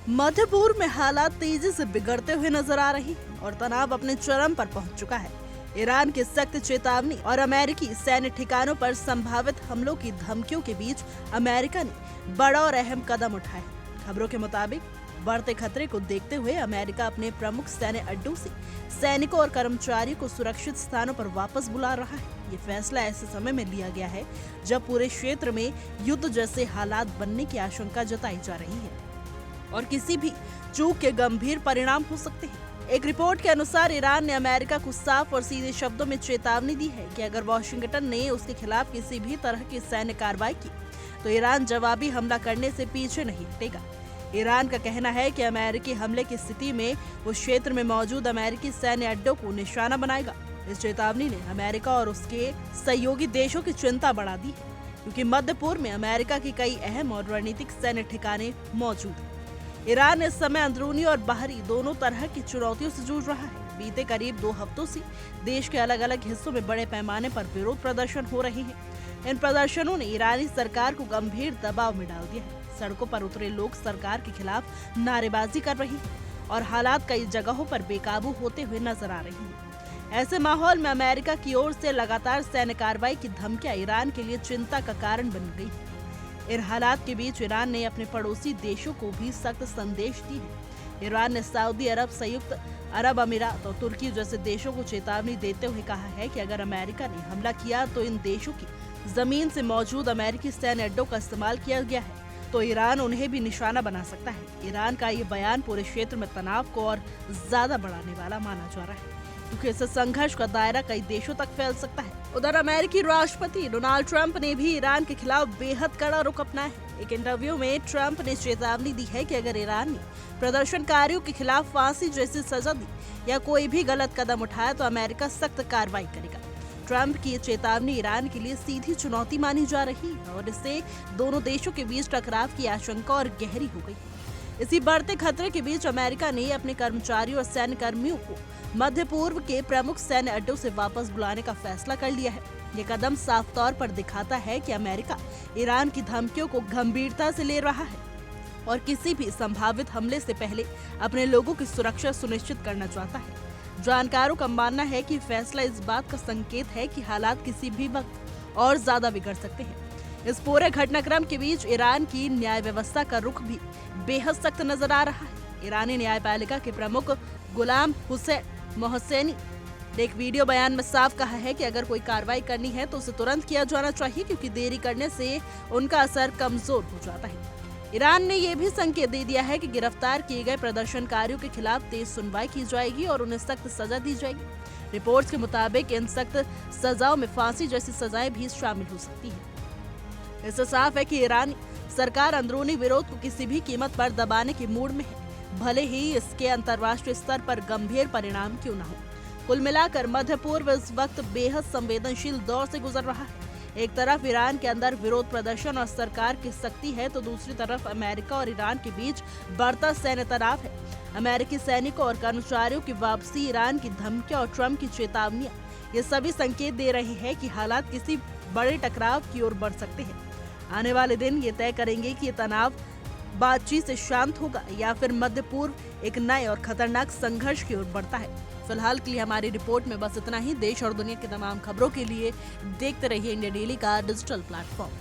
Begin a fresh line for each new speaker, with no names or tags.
मध्य पूर्व में हालात तेजी से बिगड़ते हुए नजर आ रही है और तनाव अपने चरम पर पहुंच चुका है। ईरान की सख्त चेतावनी और अमेरिकी सैन्य ठिकानों पर संभावित हमलों की धमकियों के बीच अमेरिका ने बड़ा और अहम कदम उठाया है। खबरों के मुताबिक बढ़ते खतरे को देखते हुए अमेरिका अपने प्रमुख सैन्य अड्डों से सैनिकों और कर्मचारियों को सुरक्षित स्थानों पर वापस बुला रहा है। ये फैसला ऐसे समय में लिया गया है जब पूरे क्षेत्र में युद्ध जैसे हालात बनने की आशंका जताई जा रही है और किसी भी चूक के गंभीर परिणाम हो सकते हैं। एक रिपोर्ट के अनुसार ईरान ने अमेरिका को साफ और सीधे शब्दों में चेतावनी दी है कि अगर वॉशिंगटन ने उसके खिलाफ किसी भी तरह की सैन्य कार्रवाई की तो ईरान जवाबी हमला करने से पीछे नहीं हटेगा। ईरान का कहना है कि अमेरिकी हमले की स्थिति में वो क्षेत्र में मौजूद अमेरिकी सैन्य अड्डों को निशाना बनाएगा। इस चेतावनी ने अमेरिका और उसके सहयोगी देशों की चिंता बढ़ा दी है, क्योंकि मध्य पूर्व में अमेरिका की कई अहम और रणनीतिक सैन्य ठिकाने मौजूद हैं। ईरान इस समय अंदरूनी और बाहरी दोनों तरह की चुनौतियों से जूझ रहा है। बीते करीब 2 हफ्तों से देश के अलग अलग हिस्सों में बड़े पैमाने पर विरोध प्रदर्शन हो रहे हैं। इन प्रदर्शनों ने ईरानी सरकार को गंभीर दबाव में डाल दिया है। सड़कों पर उतरे लोग सरकार के खिलाफ नारेबाजी कर रहे हैं और हालात कई जगहों पर बेकाबू होते हुए नजर आ रही हैं। ऐसे माहौल में अमेरिका की ओर से लगातार सैन्य कार्रवाई की धमकियां ईरान के लिए चिंता का कारण बन गई है। इन हालात के बीच ईरान ने अपने पड़ोसी देशों को भी सख्त संदेश दी है। ईरान ने सऊदी अरब, संयुक्त अरब अमीरात और तुर्की जैसे देशों को चेतावनी देते हुए कहा है कि अगर अमेरिका ने हमला किया तो इन देशों की जमीन से मौजूद अमेरिकी सैन्य अड्डों का इस्तेमाल किया गया है तो ईरान उन्हें भी निशाना बना सकता है। ईरान का ये बयान पूरे क्षेत्र में तनाव को और ज्यादा बढ़ाने वाला माना जा रहा है, क्योंकि इससे संघर्ष का दायरा कई देशों तक फैल सकता है। उधर अमेरिकी राष्ट्रपति डोनाल्ड ट्रंप ने भी ईरान के खिलाफ बेहद कड़ा रुख अपनाया है। एक इंटरव्यू में ट्रंप ने चेतावनी दी है कि अगर ईरान ने प्रदर्शनकारियों के खिलाफ फांसी जैसी सजा दी या कोई भी गलत कदम उठाया तो अमेरिका सख्त कार्रवाई करेगा। ट्रंप की चेतावनी ईरान के लिए सीधी चुनौती मानी जा रही है और इससे दोनों देशों के बीच टकराव की आशंका और गहरी हो गई। इसी बढ़ते खतरे के बीच अमेरिका ने अपने कर्मचारियों और सैन्य कर्मियों को मध्य पूर्व के प्रमुख सैन्य अड्डों से वापस बुलाने का फैसला कर लिया है। ये कदम साफ तौर पर दिखाता है कि अमेरिका ईरान की धमकियों को गंभीरता से ले रहा है और किसी भी संभावित हमले से पहले अपने लोगों की सुरक्षा सुनिश्चित करना चाहता है। जानकारों का मानना है कि फैसला इस बात का संकेत है कि हालात किसी भी वक्त और ज्यादा बिगड़ सकते हैं। इस पूरे घटनाक्रम के बीच ईरान की न्याय व्यवस्था का रुख भी बेहद सख्त नजर आ रहा है। ईरानी न्यायपालिका के प्रमुख गुलाम हुसैन मोहसेनी ने एक वीडियो बयान में साफ कहा है कि अगर कोई कार्रवाई करनी है तो उसे तुरंत किया जाना चाहिए, क्योंकि देरी करने से उनका असर कमजोर हो जाता है। ईरान ने यह भी संकेत दे दिया है कि गिरफ्तार किए गए प्रदर्शनकारियों के खिलाफ तेज सुनवाई की जाएगी और उन्हें सख्त सजा दी जाएगी। रिपोर्ट्स के मुताबिक इन सख्त सजाओं में फांसी जैसी सजाएं भी शामिल हो सकती है। इससे साफ है कि ईरानी सरकार अंदरूनी विरोध को किसी भी कीमत पर दबाने के मूड में है, भले ही इसके अंतर्राष्ट्रीय स्तर पर गंभीर परिणाम क्यों न हो। कुल मिलाकर मध्य पूर्व इस वक्त बेहद संवेदनशील दौर से गुजर रहा है। एक तरफ ईरान के अंदर विरोध प्रदर्शन और सरकार की सख्ती है तो दूसरी तरफ अमेरिका और ईरान के बीच बढ़ता सैन्य तनाव है। अमेरिकी सैनिकों और कर्मचारियों की वापसी, ईरान की धमकियां और ट्रंप की चेतावनियां, ये सभी संकेत दे रहे हैं कि हालात किसी बड़े टकराव की ओर बढ़ सकते हैं। आने वाले दिन ये तय करेंगे कि ये तनाव बातचीत से शांत होगा या फिर मध्य पूर्व एक नए और खतरनाक संघर्ष की ओर बढ़ता है। फिलहाल के लिए हमारी रिपोर्ट में बस इतना ही। देश और दुनिया की तमाम खबरों के लिए देखते रहिए इंडिया डेली का डिजिटल प्लेटफॉर्म।